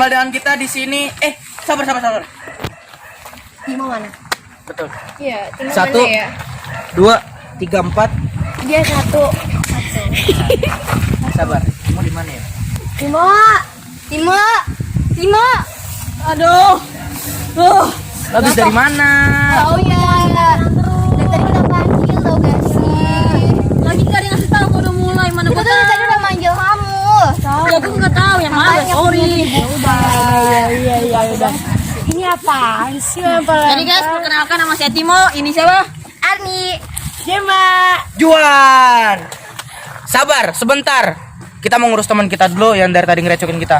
kembali dengan kita di sini. Sabar. Timo mana? Betul. Iya, Timo 1, mana ya? 2, 3, 4. Dia satu. Sabar. Mau di mana ya? Timo. Aduh. Habis dari mana? Oh ya. Dari tadi udah panggil tau gak sih? Lagi gak ada yang ngasih tahu udah mulai mana Itu gua tuh tadi udah manggil kamu. Ya gue nggak tahu yang mana. Sorry. Iya udah. Ini apaan sih? Jadi guys, perkenalkan nama saya Timo. Ini siapa? Arni. Jema. Juan. Sabar, sebentar. Kita mau ngurus teman kita dulu yang dari tadi ngerecokin kita.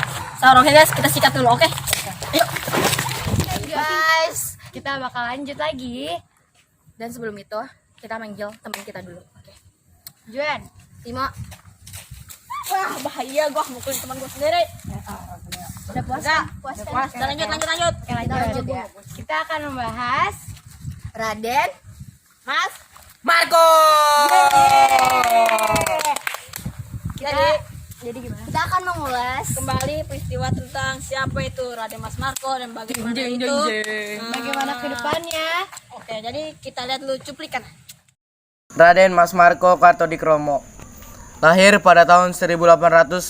Oke guys, kita sikat dulu. Oke. Ayo. Guys, kita bakal lanjut lagi. Dan sebelum itu kita manggil teman kita dulu. Oke. Juan. Timo. Wah bahaya gua mukulin teman gua sendiri. Udah puas? Puas. Udah lanjut. Oke, lanjut ya. Kita akan membahas Raden, Mas Marco. Jadi gimana? Kita akan mengulas Kembali peristiwa tentang siapa itu Raden Mas Marco dan bagaimana itu. bagaimana kedepannya. Oke, jadi kita lihat dulu cuplikan. Raden Mas Marco Kartodikromo. Lahir pada tahun 1890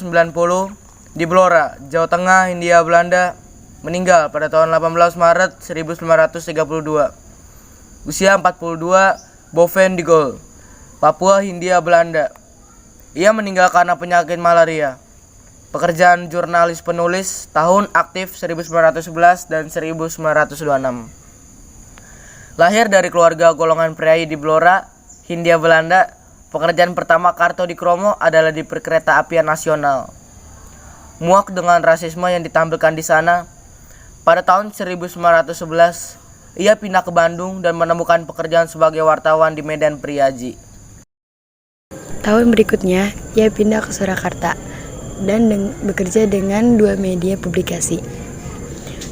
di Blora, Jawa Tengah, Hindia Belanda. Meninggal pada tahun 18 Maret 1932. Usia 42, Boven di Gol, Papua, Hindia Belanda. Ia meninggal karena penyakit malaria. Pekerjaan jurnalis penulis, tahun aktif 1911 dan 1926. Lahir dari keluarga golongan priai di Blora, Hindia Belanda. Pekerjaan pertama Kartodikromo adalah di Perkereta Apian Nasional. Muak dengan rasisme yang ditampilkan di sana, pada tahun 1911 ia pindah ke Bandung dan menemukan pekerjaan sebagai wartawan di Medan Priaji. Tahun berikutnya, ia pindah ke Surakarta dan bekerja dengan 2 media publikasi,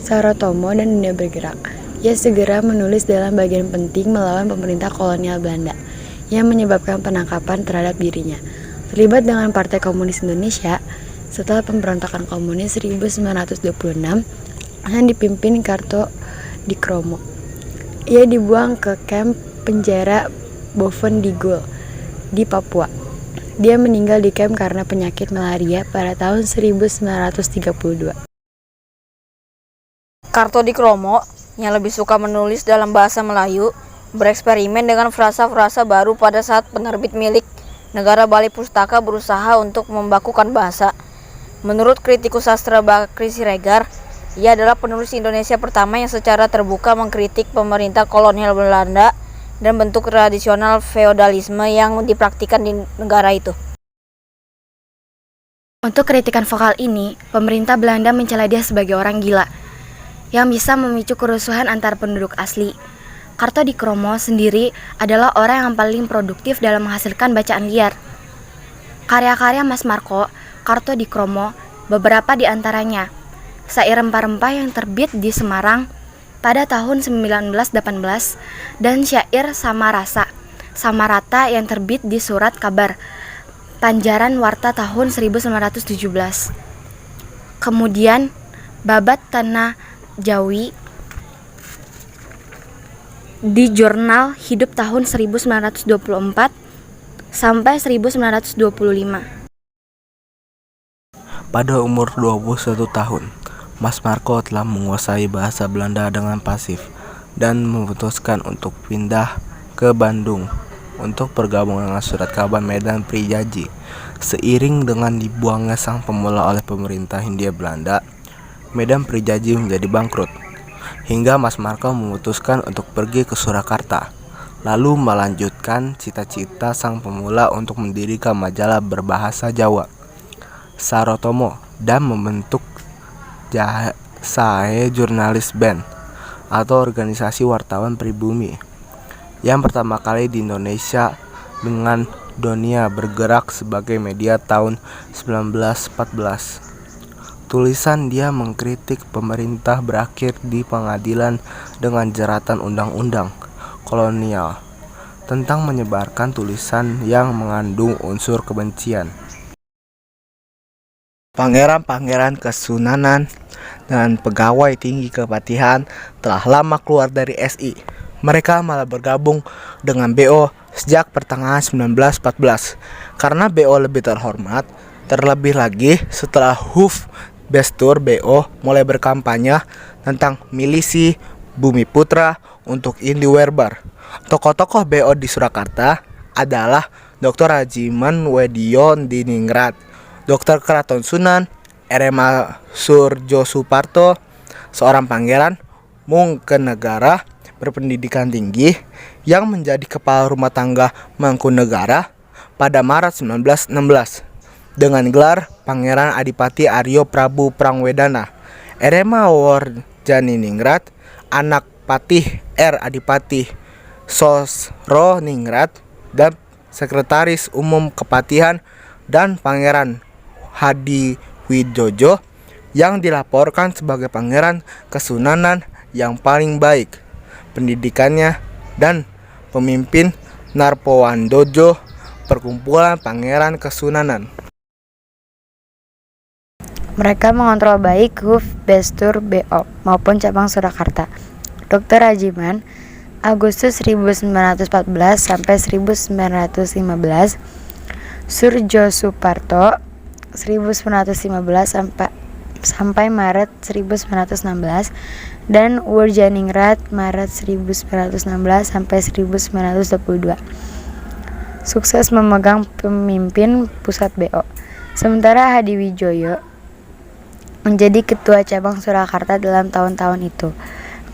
Sarotomo dan Dunia Bergerak. Ia segera menulis dalam bagian penting melawan pemerintah kolonial Belanda yang menyebabkan penangkapan terhadap dirinya. Terlibat dengan Partai Komunis Indonesia setelah pemberontakan komunis 1926 yang dipimpin Kartodikromo. Ia dibuang ke kamp penjara Boven di Gol di Papua. Dia meninggal di kamp karena penyakit malaria pada tahun 1932. Kartodikromo yang lebih suka menulis dalam bahasa Melayu bereksperimen dengan frasa-frasa baru pada saat penerbit milik negara Bali Pustaka berusaha untuk membakukan bahasa. Menurut kritikus sastra Bakri Siregar, ia adalah penulis Indonesia pertama yang secara terbuka mengkritik pemerintah kolonial Belanda dan bentuk tradisional feodalisme yang dipraktikkan di negara itu. Untuk kritikan vokal ini, pemerintah Belanda mencela dia sebagai orang gila yang bisa memicu kerusuhan antar penduduk asli. Kartodikromo sendiri adalah orang yang paling produktif dalam menghasilkan bacaan liar. Karya-karya Mas Marco Kartodikromo, beberapa di antaranya Syair Rempah-Rempah yang terbit di Semarang pada tahun 1918 dan Syair Samarata yang terbit di Surat Kabar Panjaran Warta tahun 1917. Kemudian Babat Tanah Jawi di Jurnal Hidup tahun 1924 sampai 1925. Pada umur 21 tahun, Mas Marco telah menguasai bahasa Belanda dengan pasif dan memutuskan untuk pindah ke Bandung untuk bergabung dengan Surat Kabar Medan Prijaji. Seiring dengan dibuangnya sang pemula oleh pemerintah Hindia Belanda, Medan Prijaji menjadi bangkrut, hingga Mas Marco memutuskan untuk pergi ke Surakarta, lalu melanjutkan cita-cita sang pemula untuk mendirikan majalah berbahasa Jawa, Sarotomo, dan membentuk Jasae Jurnalis Band atau organisasi wartawan pribumi yang pertama kali di Indonesia, dengan Dunia Bergerak sebagai media tahun 1914. Tulisan dia mengkritik pemerintah berakhir di pengadilan dengan jeratan undang-undang kolonial tentang menyebarkan tulisan yang mengandung unsur kebencian. Pangeran-pangeran Kesunanan dan pegawai tinggi kepatihan telah lama keluar dari SI. Mereka malah bergabung dengan BO sejak pertengahan 1914 karena BO lebih terhormat, terlebih lagi setelah Hufbestur BO mulai berkampanye tentang milisi Bumi Putra untuk Indiwerbar. Tokoh-tokoh BO di Surakarta adalah Dr. Rajiman Weddio Diningrat, Dr. Keraton Sunan, RMA Surjo Suparto, seorang pangeran Mangkunegara berpendidikan tinggi yang menjadi kepala rumah tangga Mangkunegara pada Maret 1916 dengan gelar Pangeran Adipati Aryo Prabu Prangwedana. RMA Warjaningrat, anak Patih R. Adipati Sosroningrat dan Sekretaris Umum Kepatihan, dan Pangeran Hadiwijojo yang dilaporkan sebagai pangeran kesunanan yang paling baik pendidikannya dan pemimpin Narpowandojo, perkumpulan pangeran kesunanan. Mereka mengontrol baik Hufbestur BO maupun cabang Surakarta. Dr. Rajiman Agustus 1914 sampai 1915, Surjo Suparto 1915 sampai Maret 1916, dan Warjaningrat Maret 1916 sampai 1922. Sukses memegang pemimpin pusat BO. Sementara Hadiwijoyo menjadi ketua cabang Surakarta dalam tahun-tahun itu.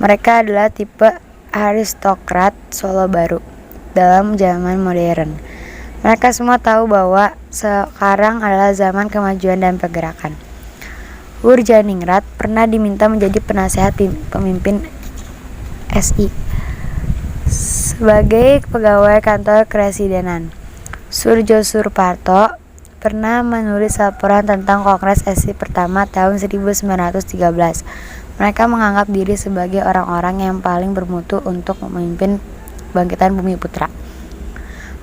Mereka adalah tipe aristokrat Solo baru dalam zaman modern. Mereka semua tahu bahwa sekarang adalah zaman kemajuan dan pergerakan. Warjaningrat pernah diminta menjadi penasehat pemimpin SI sebagai pegawai kantor kepresidenan. Surjo Suparto pernah menulis laporan tentang Kongres SI pertama tahun 1913. Mereka menganggap diri sebagai orang-orang yang paling bermutu untuk memimpin bangkitan Bumi Putra.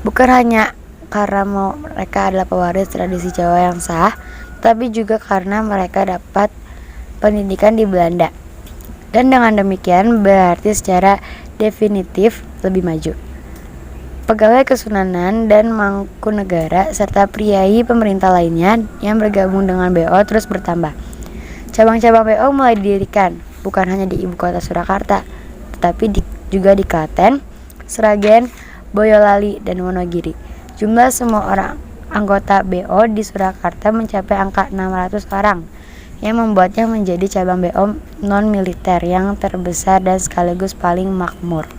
Bukan hanya karena mereka adalah pewaris tradisi Jawa yang sah, tapi juga karena mereka dapat pendidikan di Belanda. Dan dengan demikian berarti secara definitif lebih maju. Pegawai kesunanan dan Mangkunegara serta priai pemerintah lainnya yang bergabung dengan BO terus bertambah. Cabang-cabang BO mulai didirikan, bukan hanya di ibu kota Surakarta, tetapi juga di Klaten, Sragen, Boyolali, dan Wonogiri. Jumlah semua orang anggota BO di Surakarta mencapai angka 600 orang, yang membuatnya menjadi cabang BO non-militer yang terbesar dan sekaligus paling makmur.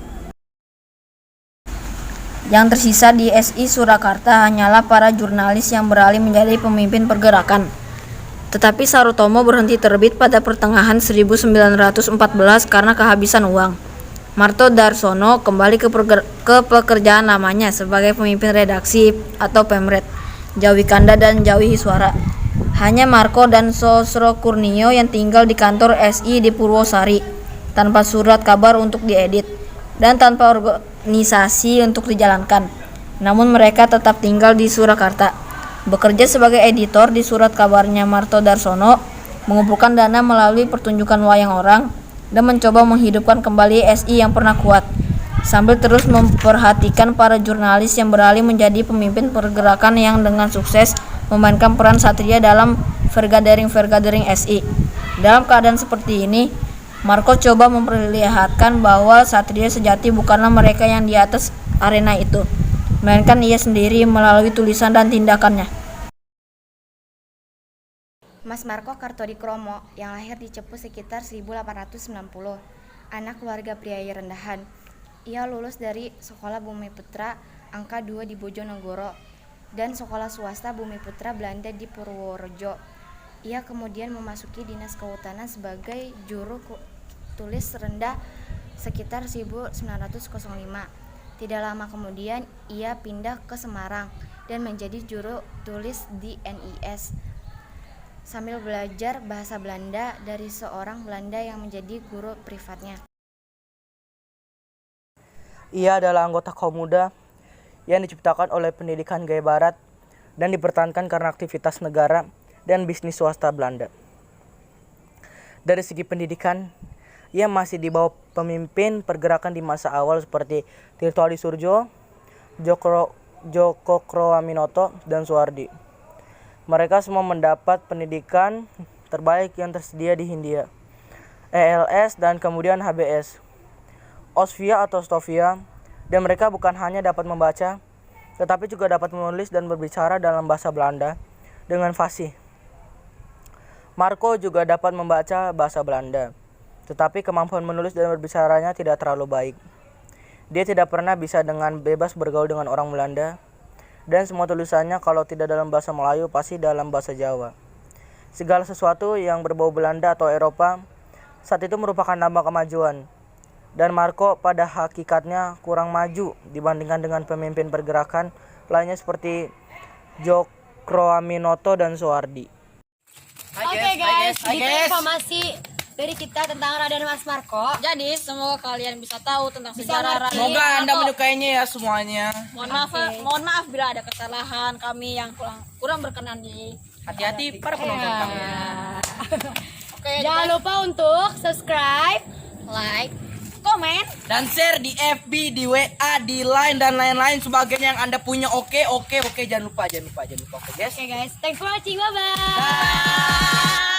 Yang tersisa di SI Surakarta hanyalah para jurnalis yang beralih menjadi pemimpin pergerakan. Tetapi Sarotomo berhenti terbit pada pertengahan 1914 karena kehabisan uang. Marto Darsono kembali ke pekerjaan lamanya sebagai pemimpin redaksi atau Pemret, Jawi Kanda dan Jawi Hiswara. Hanya Marco dan Sosro Kurnio yang tinggal di kantor SI di Purwosari, tanpa surat kabar untuk diedit dan tanpa organisasi untuk dijalankan. Namun mereka tetap tinggal di Surakarta, bekerja sebagai editor di surat kabarnya. Marto Darsono mengumpulkan dana melalui pertunjukan wayang orang dan mencoba menghidupkan kembali SI yang pernah kuat, sambil terus memperhatikan para jurnalis yang beralih menjadi pemimpin pergerakan yang dengan sukses memainkan peran satria dalam vergadering SI. Dalam keadaan seperti ini, Marco coba memperlihatkan bahwa satria sejati bukanlah mereka yang di atas arena itu, melainkan ia sendiri melalui tulisan dan tindakannya. Mas Marco Kartodikromo yang lahir di Cepu sekitar 1890, anak keluarga priai rendahan. Ia lulus dari Sekolah Bumi Putra Angka 2 di Bojonegoro dan Sekolah Swasta Bumi Putra Belanda di Purworejo. Ia kemudian memasuki Dinas Kehutanan sebagai juru tulis rendah sekitar 1905. Tidak lama kemudian ia pindah ke Semarang dan menjadi juru tulis di NIS sambil belajar bahasa Belanda dari seorang Belanda yang menjadi guru privatnya. Ia adalah anggota kaum muda yang diciptakan oleh pendidikan gaya barat dan dipertahankan karena aktivitas negara dan bisnis swasta Belanda. Dari segi pendidikan, ia masih di bawah pemimpin pergerakan di masa awal seperti Tirto Adi Surjo, Djoko Kroaminoto, dan Suhardi. Mereka semua mendapat pendidikan terbaik yang tersedia di Hindia, ELS dan kemudian HBS, Osvia atau Stovia, dan mereka bukan hanya dapat membaca, tetapi juga dapat menulis dan berbicara dalam bahasa Belanda dengan fasih. Marco juga dapat membaca bahasa Belanda, tetapi kemampuan menulis dan berbicaranya tidak terlalu baik. Dia tidak pernah bisa dengan bebas bergaul dengan orang Belanda, dan semua tulisannya kalau tidak dalam bahasa Melayu pasti dalam bahasa Jawa. Segala sesuatu yang berbau Belanda atau Eropa saat itu merupakan lambang kemajuan. Dan Marco pada hakikatnya kurang maju dibandingkan dengan pemimpin pergerakan lainnya seperti Djoko Kroaminoto dan Suhardi. Oke guys, itu informasi dari kita tentang Raden Mas Marco. Jadi semoga kalian bisa tahu tentang sejarah Raden. Semoga Anda menyukainya ya semuanya. Mohon maaf bila ada kesalahan kami yang kurang berkenan di Hati-hati para penonton kami. Jangan lupa untuk subscribe, like, komen, Dan share di FB, di WA, di Line dan lain-lain sebagainya yang Anda punya. Oke, jangan lupa. Oke guys. Oke guys, thanks for watching, bye bye.